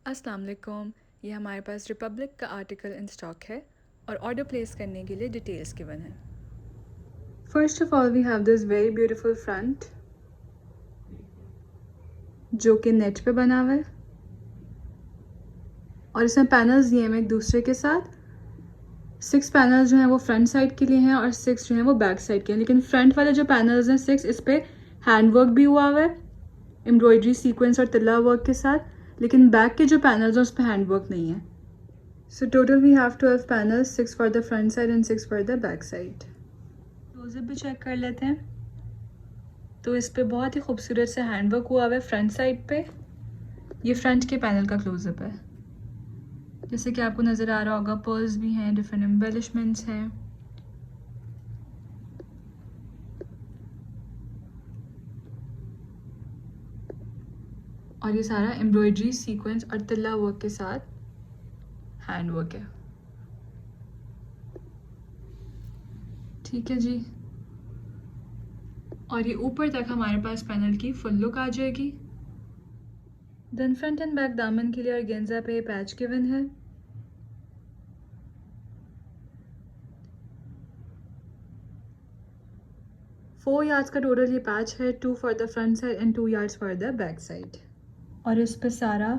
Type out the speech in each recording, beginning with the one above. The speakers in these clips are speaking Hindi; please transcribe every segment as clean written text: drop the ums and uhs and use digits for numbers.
अस्सलाम वालेकुम। ये हमारे पास रिपब्लिक का आर्टिकल इन स्टॉक है और ऑर्डर प्लेस करने के लिए डिटेल्स गिवन है। First of all we have this very beautiful front जो कि नेट पे बना हुआ है और इसमें पैनल्स दिए हैं एक दूसरे के साथ। 6 पैनल्स जो हैं वो फ्रंट साइड के लिए हैं और 6 जो हैं वो बैक साइड के हैं, लेकिन फ्रंट वाले जो पैनल्स हैं 6 इस पे हैंडवर्क भी हुआ हुआ है, एम्ब्रॉयडरी सीक्वेंस और तिल्ला वर्क के साथ, लेकिन बैक के जो पैनल्स हैं उस पर हैंडवर्क नहीं है। So total we have 12 panels, 6 for the front side and 6 for the back side. Close up भी चेक कर लेते हैं। तो इस पे बहुत ही खूबसूरत से हैंडवर्क हुआ हुआ है फ्रंट साइड पे। ये फ्रंट के पैनल का क्लोजअप है। जैसे कि आपको नज़र आ रहा होगा, पर्ल्स भी हैं, डिफरेंट एम्बेलिशमेंट्स हैं। और ये सारा एम्ब्रॉयडरी सीक्वेंस और तिल्ला वर्क के साथ हैंडवर्क है। ठीक है जी। और ये ऊपर तक हमारे पास पैनल की फुल लुक आ जाएगी। देन फ्रंट एंड बैक दामन के लिए ऑर्गेन्जा पे पैच गिवन है। फोर यार्ड्स का टोटल ये पैच है, 2 for the front side and 2 yards for the back side. और इस पे सारा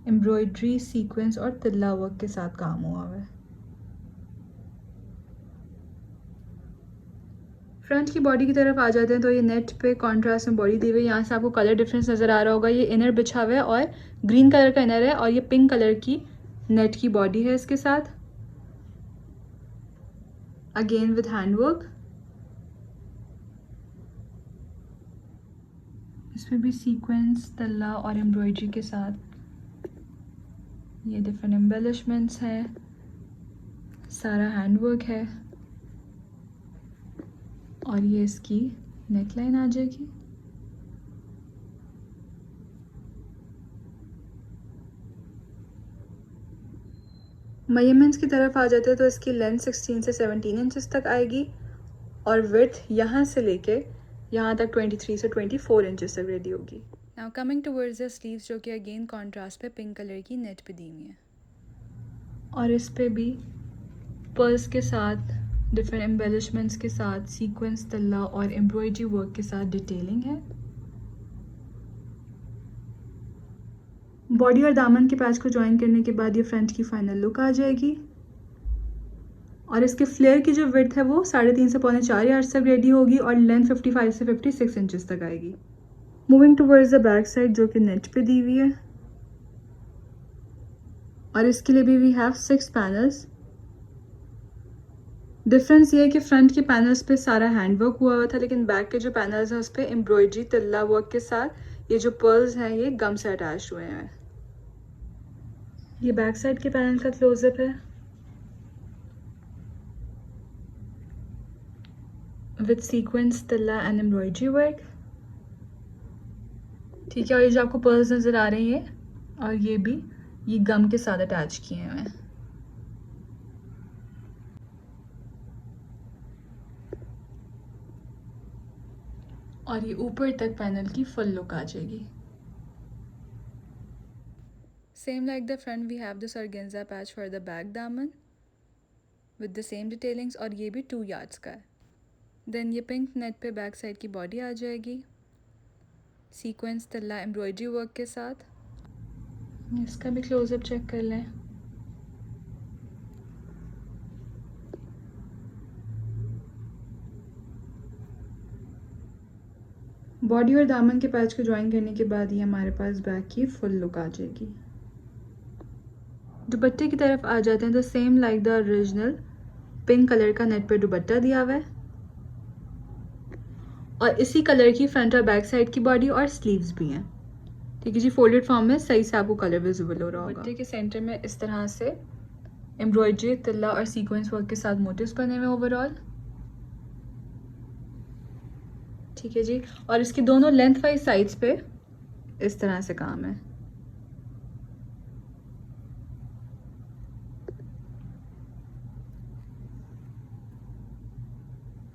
एम्ब्रॉयडरी सीक्वेंस और तिल्ला वर्क के साथ काम हुआ है। फ्रंट की बॉडी की तरफ आ जाते हैं तो ये नेट पे कॉन्ट्रास्ट में बॉडी दी हुई है। यहाँ से आपको कलर डिफरेंस नज़र आ रहा होगा। ये इनर बिछा हुआ है और ग्रीन कलर का इनर है और ये पिंक कलर की नेट की बॉडी है इसके साथ, अगेन विद हैंडवर्क। इसमें भी सीक्वेंस, तल्ला और एम्ब्रॉयडरी के साथ ये डिफरेंट एम्बेलिशमेंट्स हैं, सारा हैंडवर्क है। और ये इसकी नेकलाइन आ जाएगी। मेजरमेंट्स की तरफ आ जाते हैं तो इसकी लेंथ 16 से 17 इंचेस तक आएगी और विड्थ यहाँ से लेके यहाँ तक 23 से 24 इंचेस तक रेडी होगी। Now coming towards the sleeves, जो कि अगेन कॉन्ट्रास्ट पे पिंक कलर की नेट पे दी हुई है और इस पे भी पर्ल्स के साथ, डिफरेंट एम्बेलिशमेंट्स के साथ, सीक्वेंस, तल्ला और एम्ब्रॉयडरी वर्क के साथ डिटेलिंग है। बॉडी और दामन के पैच को ज्वाइन करने के बाद ये फ्रंट की फाइनल लुक आ जाएगी। और इसके फ्लेयर की जो विड्थ है वो 3.5 से 4.25 यार्ड्स तक रेडी होगी और लेंथ 55 से 56 इंचेस तक आएगी। Moving towards the back side, जो कि नेट पे दी हुई है और इसके लिए भी वी हैव 6 पैनल्स। डिफरेंस ये है कि फ्रंट के पैनल्स पे सारा हैंडवर्क हुआ हुआ था, लेकिन बैक के जो पैनल्स हैं उस पर एम्ब्रॉयडरी तिल्ला वर्क के साथ ये जो पर्ल्स हैं ये गम से अटैच हुए हैं। ये बैक साइड के पैनल का क्लोजअप है विद सीक्वेंस, तिल्ला एंड एम्ब्रॉयडरी वर्क। ठीक है। और ये जो आपको पर्ल्स नज़र आ रही है और ये भी ये गम के साथ अटैच किए हुए हैं। और ये ऊपर तक पैनल की फुल लुक आ जाएगी। Same like the front we have this organza patch for the back दामन विद द सेम डिटेलिंग्स और ये भी 2 यार्ड्स का है। देन ये पिंक नेट पे बैक साइड की बॉडी आ जाएगी, सीक्वेंस, तल्ला, एम्ब्रॉयडरी वर्क के साथ। इसका भी क्लोजअप चेक कर लें। बॉडी और दामन के पैच को ज्वाइन करने के बाद ये हमारे पास बैक की फुल लुक आ जाएगी। दुपट्टे की तरफ आ जाते हैं तो same like the original pink colour का नेट पे दुपट्टा दिया हुआ है और इसी कलर की फ्रंट और बैक साइड की बॉडी और स्लीव्स भी हैं। ठीक है जी। फोल्डेड फॉर्म में सही से आपको कलर विजिबल हो रहा होगा। दुपट्टे के सेंटर में इस तरह से एम्ब्रॉयडरी, तिल्ला और सीक्वेंस वर्क के साथ मोटिव्स बने हुए ओवरऑल। ठीक है जी। और इसकी दोनों लेंथ वाइज साइड्स पे इस तरह से काम है।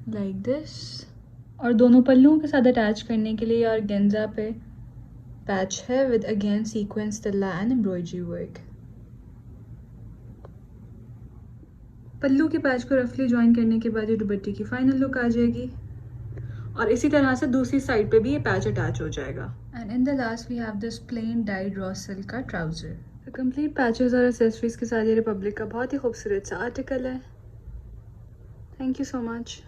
Like this. और दोनों पल्लुओं के साथ अटैच करने के लिए और गेंजा पे पैच है विद अगेन सीक्वेंस तल्ला एंड एम्ब्रॉयडरी वर्क। पल्लू के पैच को रफली ज्वाइन करने के बाद ये दुपट्टे की फाइनल लुक आ जाएगी और इसी तरह से दूसरी साइड पे भी ये पैच अटैच हो जाएगा। And in the last we have this plain dyed raw silk का ट्राउजर। तो कंप्लीट पैचेस और एक्सेसरीज के साथ ये रिपब्लिक का बहुत ही खूबसूरत सा आर्टिकल है। Thank you so much.